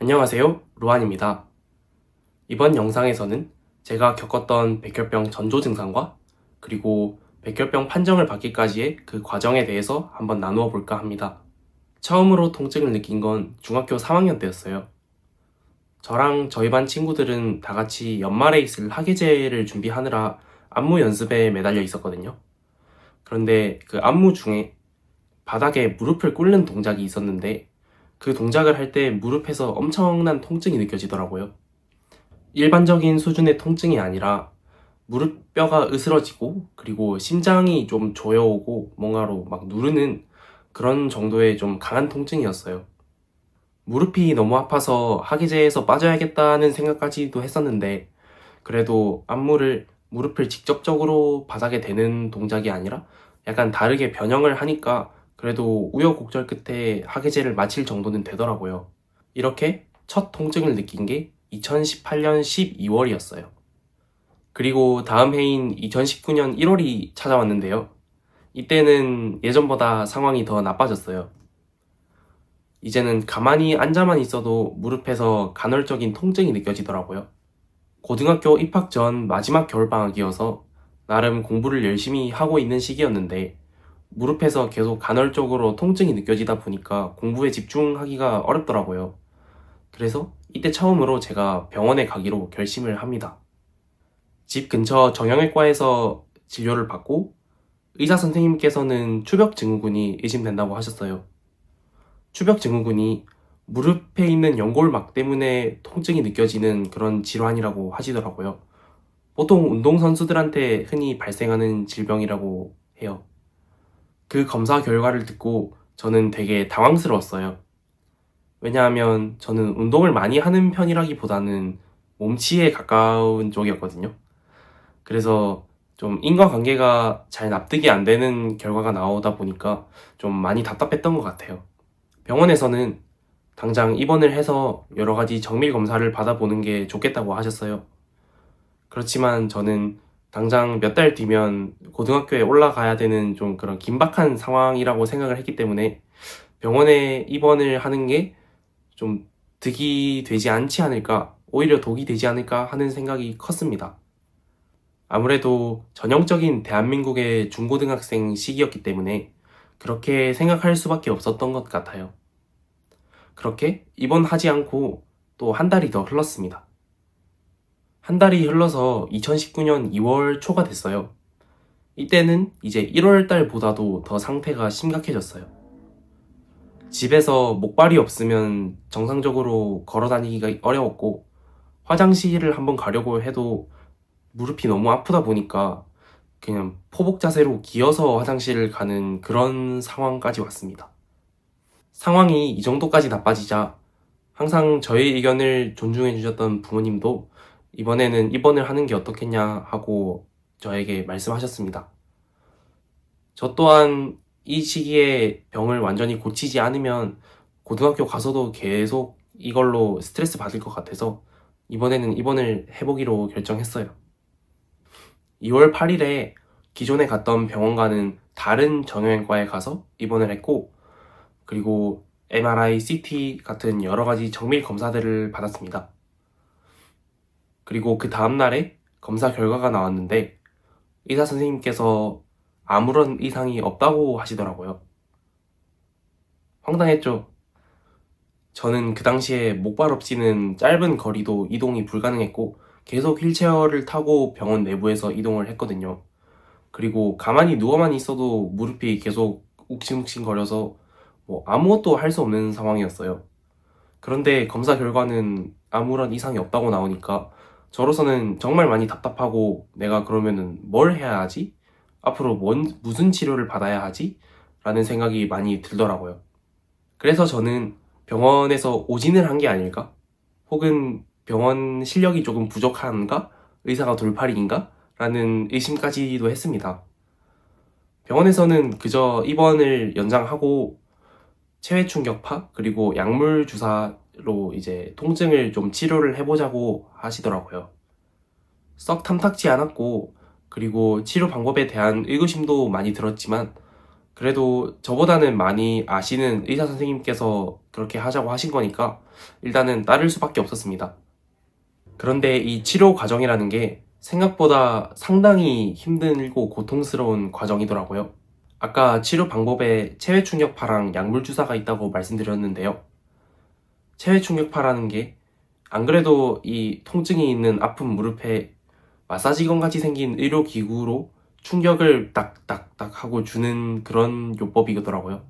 안녕하세요, 로안입니다. 이번 영상에서는 제가 겪었던 백혈병 전조 증상과 그리고 백혈병 판정을 받기까지의 그 과정에 대해서 한번 나누어 볼까 합니다. 처음으로 통증을 느낀 건 중학교 3학년 때였어요. 저랑 저희 반 친구들은 다 같이 연말에 있을 학예제를 준비하느라 안무 연습에 매달려 있었거든요. 그런데 그 안무 중에 바닥에 무릎을 꿇는 동작이 있었는데 그 동작을 할 때 무릎에서 엄청난 통증이 느껴지더라고요. 일반적인 수준의 통증이 아니라 무릎뼈가 으스러지고 그리고 심장이 좀 조여오고 뭔가로 막 누르는 그런 정도의 좀 강한 통증이었어요. 무릎이 너무 아파서 하기제에서 빠져야겠다는 생각까지도 했었는데 그래도 안무를 무릎을 직접적으로 바닥에 대는 동작이 아니라 약간 다르게 변형을 하니까 그래도 우여곡절 끝에 하계제를 마칠 정도는 되더라고요. 이렇게 첫 통증을 느낀 게 2018년 12월이었어요. 그리고 다음 해인 2019년 1월이 찾아왔는데요. 이때는 예전보다 상황이 더 나빠졌어요. 이제는 가만히 앉아만 있어도 무릎에서 간헐적인 통증이 느껴지더라고요. 고등학교 입학 전 마지막 겨울방학이어서 나름 공부를 열심히 하고 있는 시기였는데 무릎에서 계속 간헐적으로 통증이 느껴지다 보니까 공부에 집중하기가 어렵더라고요. 그래서 이때 처음으로 제가 병원에 가기로 결심을 합니다. 집 근처 정형외과에서 진료를 받고 의사 선생님께서는 추벽증후군이 의심된다고 하셨어요. 추벽증후군이 무릎에 있는 연골막 때문에 통증이 느껴지는 그런 질환이라고 하시더라고요. 보통 운동선수들한테 흔히 발생하는 질병이라고 해요. 그 검사 결과를 듣고 저는 되게 당황스러웠어요. 왜냐하면 저는 운동을 많이 하는 편이라기보다는 몸치에 가까운 쪽이었거든요. 그래서 좀 인과관계가 잘 납득이 안 되는 결과가 나오다 보니까 좀 많이 답답했던 것 같아요. 병원에서는 당장 입원을 해서 여러 가지 정밀 검사를 받아보는 게 좋겠다고 하셨어요. 그렇지만 저는 당장 몇 달 뒤면 고등학교에 올라가야 되는 좀 그런 긴박한 상황이라고 생각을 했기 때문에 병원에 입원을 하는 게 좀 득이 되지 않지 않을까, 오히려 독이 되지 않을까 하는 생각이 컸습니다. 아무래도 전형적인 대한민국의 중고등학생 시기였기 때문에 그렇게 생각할 수밖에 없었던 것 같아요. 그렇게 입원하지 않고 또 한 달이 더 흘렀습니다. 한 달이 흘러서 2019년 2월 초가 됐어요. 이때는 이제 1월 달보다도 더 상태가 심각해졌어요. 집에서 목발이 없으면 정상적으로 걸어 다니기가 어려웠고 화장실을 한번 가려고 해도 무릎이 너무 아프다 보니까 그냥 포복 자세로 기어서 화장실을 가는 그런 상황까지 왔습니다. 상황이 이 정도까지 나빠지자 항상 저의 의견을 존중해 주셨던 부모님도 이번에는 입원을 하는 게 어떻겠냐 하고 저에게 말씀하셨습니다. 저 또한 이 시기에 병을 완전히 고치지 않으면 고등학교 가서도 계속 이걸로 스트레스 받을 것 같아서 이번에는 입원을 해보기로 결정했어요. 2월 8일에 기존에 갔던 병원과는 다른 정형외과에 가서 입원을 했고 그리고 MRI, CT 같은 여러 가지 정밀 검사들을 받았습니다. 그리고 그 다음날에 검사 결과가 나왔는데 의사 선생님께서 아무런 이상이 없다고 하시더라고요. 황당했죠. 저는 그 당시에 목발 없이는 짧은 거리도 이동이 불가능했고 계속 휠체어를 타고 병원 내부에서 이동을 했거든요. 그리고 가만히 누워만 있어도 무릎이 계속 욱신욱신거려서 아무것도 할 수 없는 상황이었어요. 그런데 검사 결과는 아무런 이상이 없다고 나오니까 저로서는 정말 많이 답답하고 내가 그러면은 뭘 해야 하지? 앞으로 무슨 치료를 받아야 하지? 라는 생각이 많이 들더라고요. 그래서 저는 병원에서 오진을 한 게 아닐까? 혹은 병원 실력이 조금 부족한가? 의사가 돌팔이인가? 라는 의심까지도 했습니다. 병원에서는 그저 입원을 연장하고 체외 충격파 그리고 약물 주사로 이제 통증을 좀 치료를 해보자고 하시더라고요. 썩 탐탁지 않았고 그리고 치료 방법에 대한 의구심도 많이 들었지만 그래도 저보다는 많이 아시는 의사 선생님께서 그렇게 하자고 하신 거니까 일단은 따를 수밖에 없었습니다. 그런데 이 치료 과정이라는 게 생각보다 상당히 힘들고 고통스러운 과정이더라고요. 아까 치료 방법에 체외 충격파랑 약물 주사가 있다고 말씀드렸는데요. 체외 충격파라는 게 안 그래도 이 통증이 있는 아픈 무릎에 마사지건 같이 생긴 의료기구로 충격을 딱딱딱 하고 주는 그런 요법이더라고요.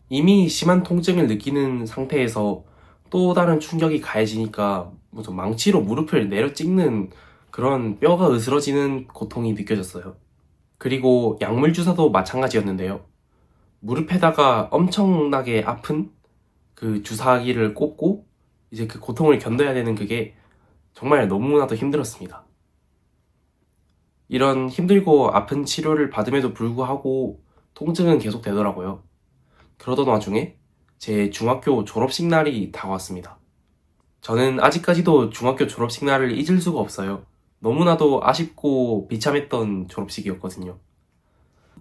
이미 심한 통증을 느끼는 상태에서 또 다른 충격이 가해지니까 무슨 망치로 무릎을 내려 찍는 그런 뼈가 으스러지는 고통이 느껴졌어요. 그리고 약물 주사도 마찬가지였는데요. 무릎에다가 엄청나게 아픈 그 주사기를 꽂고 이제 그 고통을 견뎌야 되는 그게 정말 너무나도 힘들었습니다. 이런 힘들고 아픈 치료를 받음에도 불구하고 통증은 계속 되더라고요. 그러던 와중에 제 중학교 졸업식 날이 다가왔습니다. 저는 아직까지도 중학교 졸업식 날을 잊을 수가 없어요. 너무나도 아쉽고 비참했던 졸업식이었거든요.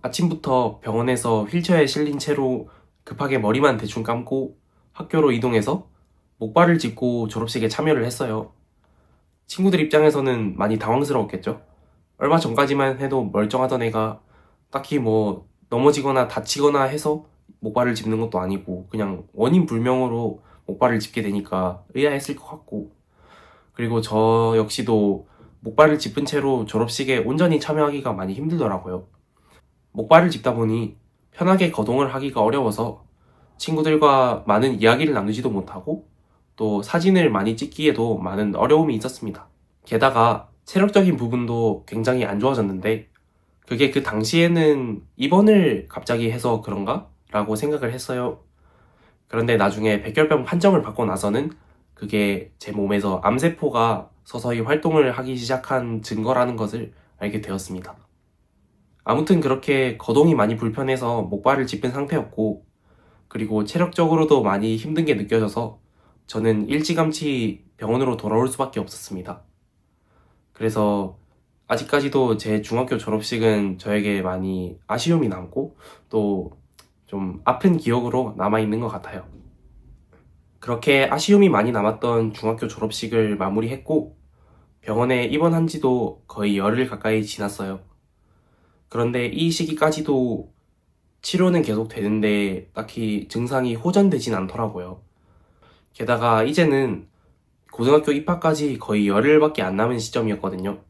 아침부터 병원에서 휠체어에 실린 채로 급하게 머리만 대충 감고 학교로 이동해서 목발을 짚고 졸업식에 참여를 했어요. 친구들 입장에서는 많이 당황스러웠겠죠? 얼마 전까지만 해도 멀쩡하던 애가 딱히 뭐 넘어지거나 다치거나 해서 목발을 짚는 것도 아니고 그냥 원인 불명으로 목발을 짚게 되니까 의아했을 것 같고, 그리고 저 역시도 목발을 짚은 채로 졸업식에 온전히 참여하기가 많이 힘들더라고요. 목발을 짚다 보니 편하게 거동을 하기가 어려워서 친구들과 많은 이야기를 나누지도 못하고 또 사진을 많이 찍기에도 많은 어려움이 있었습니다. 게다가 체력적인 부분도 굉장히 안 좋아졌는데 그게 그 당시에는 입원을 갑자기 해서 그런가? 라고 생각을 했어요. 그런데 나중에 백혈병 판정을 받고 나서는 그게 제 몸에서 암세포가 서서히 활동을 하기 시작한 증거라는 것을 알게 되었습니다. 아무튼 그렇게 거동이 많이 불편해서 목발을 짚은 상태였고, 그리고 체력적으로도 많이 힘든 게 느껴져서 저는 일찌감치 병원으로 돌아올 수밖에 없었습니다. 그래서 아직까지도 제 중학교 졸업식은 저에게 많이 아쉬움이 남고 또 좀 아픈 기억으로 남아있는 것 같아요. 그렇게 아쉬움이 많이 남았던 중학교 졸업식을 마무리했고 병원에 입원한 지도 거의 열흘 가까이 지났어요. 그런데 이 시기까지도 치료는 계속 되는데 딱히 증상이 호전되진 않더라고요. 게다가 이제는 고등학교 입학까지 거의 열흘밖에 안 남은 시점이었거든요.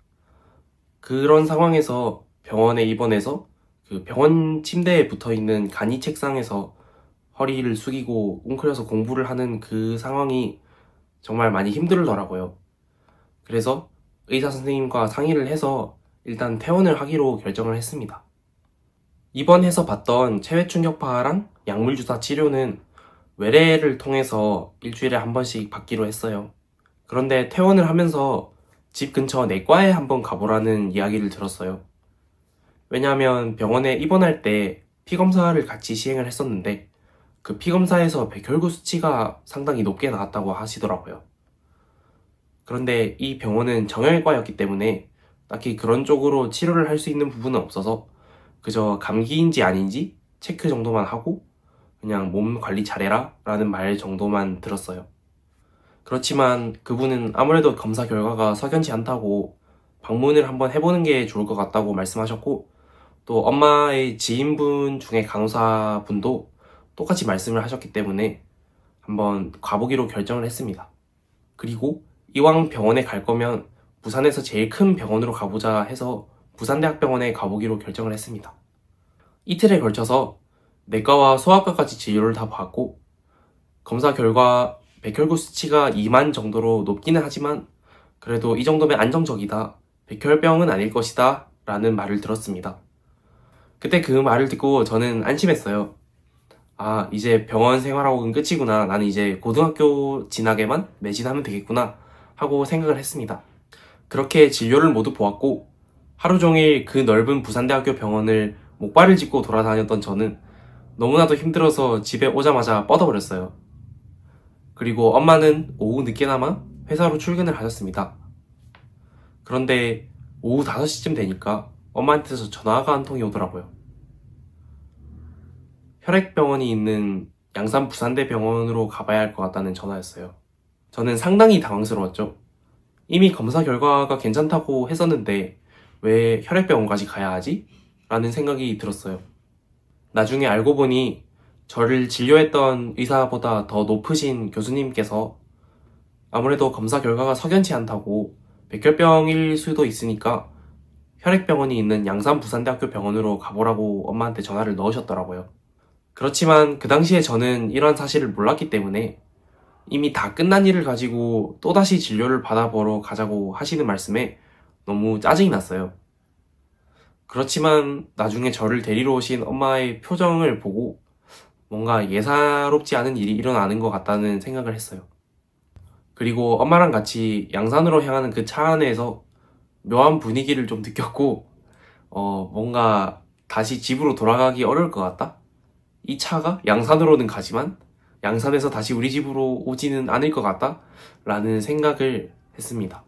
그런 상황에서 병원에 입원해서 그 병원 침대에 붙어있는 간이 책상에서 허리를 숙이고 웅크려서 공부를 하는 그 상황이 정말 많이 힘들더라고요. 그래서 의사 선생님과 상의를 해서 일단 퇴원을 하기로 결정을 했습니다. 입원해서 받던 체외 충격파랑 약물 주사 치료는 외래를 통해서 일주일에 한 번씩 받기로 했어요. 그런데 퇴원을 하면서 집 근처 내과에 한번 가보라는 이야기를 들었어요. 왜냐하면 병원에 입원할 때 피검사를 같이 시행을 했었는데 그 피검사에서 백혈구 수치가 상당히 높게 나왔다고 하시더라고요. 그런데 이 병원은 정형외과였기 때문에 딱히 그런 쪽으로 치료를 할 수 있는 부분은 없어서 그저 감기인지 아닌지 체크 정도만 하고 그냥 몸 관리 잘해라 라는 말 정도만 들었어요. 그렇지만 그분은 아무래도 검사 결과가 석연치 않다고 방문을 한번 해보는 게 좋을 것 같다고 말씀하셨고, 또 엄마의 지인분 중에 간호사분도 똑같이 말씀을 하셨기 때문에 한번 가보기로 결정을 했습니다. 그리고 이왕 병원에 갈 거면 부산에서 제일 큰 병원으로 가보자 해서 부산대학병원에 가보기로 결정을 했습니다. 이틀에 걸쳐서 내과와 소아과까지 진료를 다 받고 검사 결과 백혈구 수치가 2만 정도로 높기는 하지만 그래도 이 정도면 안정적이다, 백혈병은 아닐 것이다 라는 말을 들었습니다. 그때 그 말을 듣고 저는 안심했어요. 아, 이제 병원 생활하고는 끝이구나, 나는 이제 고등학교 진학에만 매진하면 되겠구나 하고 생각을 했습니다. 그렇게 진료를 모두 보았고 하루 종일 그 넓은 부산대학교 병원을 목발을 짚고 돌아다녔던 저는 너무나도 힘들어서 집에 오자마자 뻗어버렸어요. 그리고 엄마는 오후 늦게나마 회사로 출근을 하셨습니다. 그런데 오후 5시쯤 되니까 엄마한테서 전화가 한 통이 오더라고요. 혈액병원이 있는 양산 부산대 병원으로 가봐야 할 것 같다는 전화였어요. 저는 상당히 당황스러웠죠. 이미 검사 결과가 괜찮다고 했었는데 왜 혈액병원까지 가야 하지? 라는 생각이 들었어요. 나중에 알고 보니 저를 진료했던 의사보다 더 높으신 교수님께서 아무래도 검사 결과가 석연치 않다고 백혈병일 수도 있으니까 혈액병원이 있는 양산 부산대학교 병원으로 가보라고 엄마한테 전화를 넣으셨더라고요. 그렇지만 그 당시에 저는 이런 사실을 몰랐기 때문에 이미 다 끝난 일을 가지고 또다시 진료를 받아보러 가자고 하시는 말씀에 너무 짜증이 났어요. 그렇지만 나중에 저를 데리러 오신 엄마의 표정을 보고 뭔가 예사롭지 않은 일이 일어나는 것 같다는 생각을 했어요. 그리고 엄마랑 같이 양산으로 향하는 그 차 안에서 묘한 분위기를 좀 느꼈고 뭔가 다시 집으로 돌아가기 어려울 것 같다? 이 차가 양산으로는 가지만 양산에서 다시 우리 집으로 오지는 않을 것 같다? 라는 생각을 했습니다.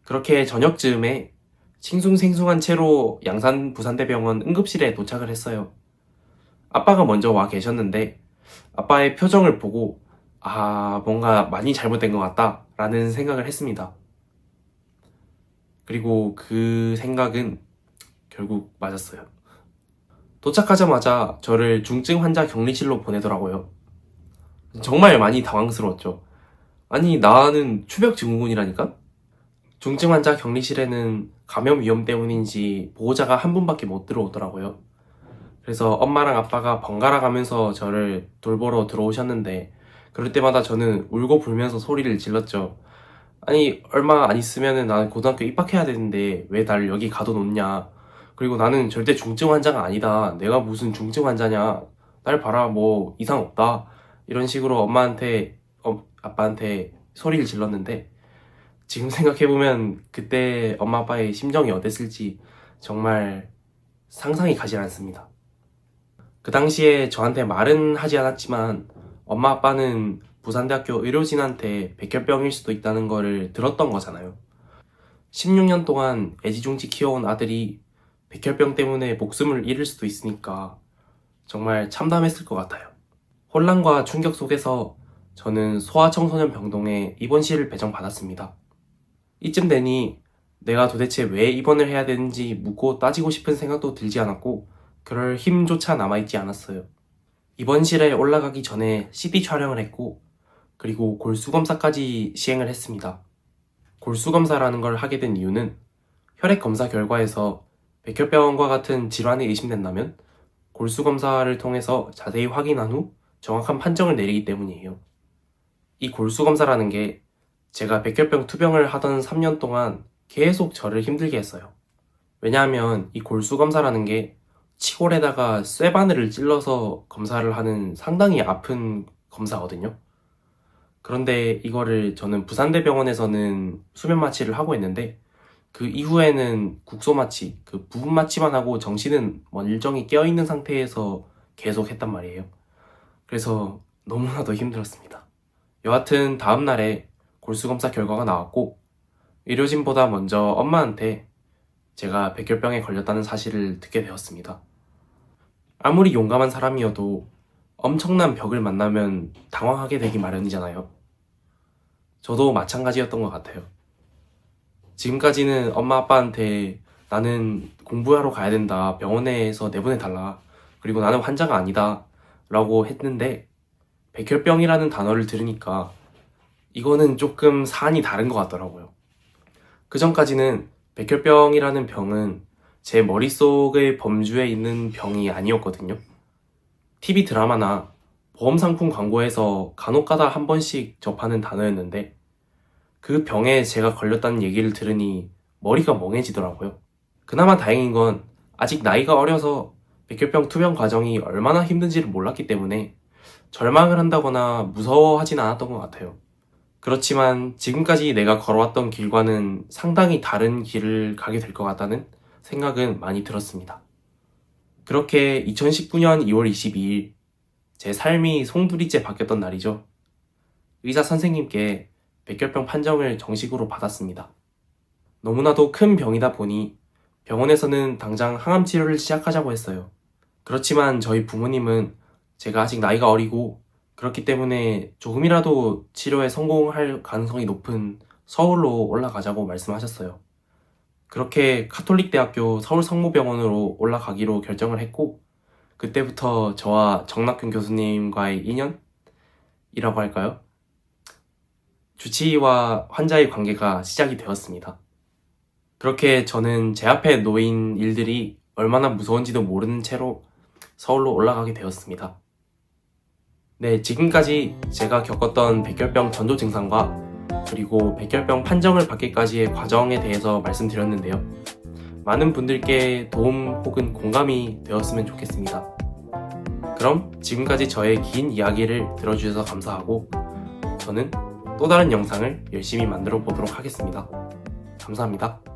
그렇게 저녁쯤에 싱숭생숭한 채로 양산 부산대병원 응급실에 도착을 했어요. 아빠가 먼저 와 계셨는데 아빠의 표정을 보고 뭔가 많이 잘못된 것 같다 라는 생각을 했습니다. 그리고 그 생각은 결국 맞았어요. 도착하자마자 저를 중증 환자 격리실로 보내더라고요. 정말 많이 당황스러웠죠. 아니, 나는 추벽 증후군이라니까? 중증 환자 격리실에는 감염 위험 때문인지 보호자가 한 분밖에 못 들어오더라고요. 그래서 엄마랑 아빠가 번갈아 가면서 저를 돌보러 들어오셨는데 그럴 때마다 저는 울고 불면서 소리를 질렀죠. 아니, 얼마 안 있으면은 나는 고등학교 입학해야 되는데 왜 나를 여기 가둬놓냐. 그리고 나는 절대 중증 환자가 아니다. 내가 무슨 중증 환자냐. 날 봐라, 뭐 이상 없다. 이런 식으로 엄마한테, 아빠한테 소리를 질렀는데 지금 생각해보면 그때 엄마 아빠의 심정이 어땠을지 정말 상상이 가지 않습니다. 그 당시에 저한테 말은 하지 않았지만 엄마 아빠는 부산대학교 의료진한테 백혈병일 수도 있다는 거를 들었던 거잖아요. 16년 동안 애지중지 키워온 아들이 백혈병 때문에 목숨을 잃을 수도 있으니까 정말 참담했을 것 같아요. 혼란과 충격 속에서 저는 소아청소년 병동에 입원실을 배정받았습니다. 이쯤 되니 내가 도대체 왜 입원을 해야 되는지 묻고 따지고 싶은 생각도 들지 않았고 그럴 힘조차 남아있지 않았어요. 입원실에 올라가기 전에 CT 촬영을 했고 그리고 골수검사까지 시행을 했습니다. 골수검사라는 걸 하게 된 이유는 혈액검사 결과에서 백혈병과 같은 질환이 의심된다면 골수검사를 통해서 자세히 확인한 후 정확한 판정을 내리기 때문이에요. 이 골수검사라는 게 제가 백혈병 투병을 하던 3년 동안 계속 저를 힘들게 했어요. 왜냐하면 이 골수검사라는 게 치골에다가 쇠바늘을 찔러서 검사를 하는 상당히 아픈 검사거든요. 그런데 이거를 저는 부산대병원에서는 수면 마취를 하고 있는데 그 이후에는 국소 마취, 그 부분 마취만 하고 정신은 멀쩡히 깨어있는 상태에서 계속 했단 말이에요. 그래서 너무나도 힘들었습니다. 여하튼 다음날에 골수검사 결과가 나왔고 의료진보다 먼저 엄마한테 제가 백혈병에 걸렸다는 사실을 듣게 되었습니다. 아무리 용감한 사람이어도 엄청난 벽을 만나면 당황하게 되기 마련이잖아요. 저도 마찬가지였던 것 같아요. 지금까지는 엄마 아빠한테 나는 공부하러 가야 된다. 병원에서 내보내달라. 그리고 나는 환자가 아니다. 라고 했는데 백혈병이라는 단어를 들으니까 이거는 조금 사안이 다른 것 같더라고요. 그 전까지는 백혈병이라는 병은 제 머릿속의 범주에 있는 병이 아니었거든요. TV 드라마나 보험상품 광고에서 간혹가다 한 번씩 접하는 단어였는데 그 병에 제가 걸렸다는 얘기를 들으니 머리가 멍해지더라고요. 그나마 다행인 건 아직 나이가 어려서 백혈병 투병 과정이 얼마나 힘든지를 몰랐기 때문에 절망을 한다거나 무서워하진 않았던 것 같아요. 그렇지만 지금까지 내가 걸어왔던 길과는 상당히 다른 길을 가게 될 것 같다는 생각은 많이 들었습니다. 그렇게 2019년 2월 22일 제 삶이 송두리째 바뀌었던 날이죠. 의사 선생님께 백혈병 판정을 정식으로 받았습니다. 너무나도 큰 병이다 보니 병원에서는 당장 항암 치료를 시작하자고 했어요. 그렇지만 저희 부모님은 제가 아직 나이가 어리고 그렇기 때문에 조금이라도 치료에 성공할 가능성이 높은 서울로 올라가자고 말씀하셨어요. 그렇게 카톨릭 대학교 서울성모병원으로 올라가기로 결정을 했고, 그때부터 저와 정낙균 교수님과의 인연이라고 할까요? 주치의와 환자의 관계가 시작이 되었습니다. 그렇게 저는 제 앞에 놓인 일들이 얼마나 무서운지도 모르는 채로 서울로 올라가게 되었습니다. 네, 지금까지 제가 겪었던 백혈병 전조 증상과 그리고 백혈병 판정을 받기까지의 과정에 대해서 말씀드렸는데요. 많은 분들께 도움 혹은 공감이 되었으면 좋겠습니다. 그럼 지금까지 저의 긴 이야기를 들어주셔서 감사하고 저는 또 다른 영상을 열심히 만들어 보도록 하겠습니다. 감사합니다.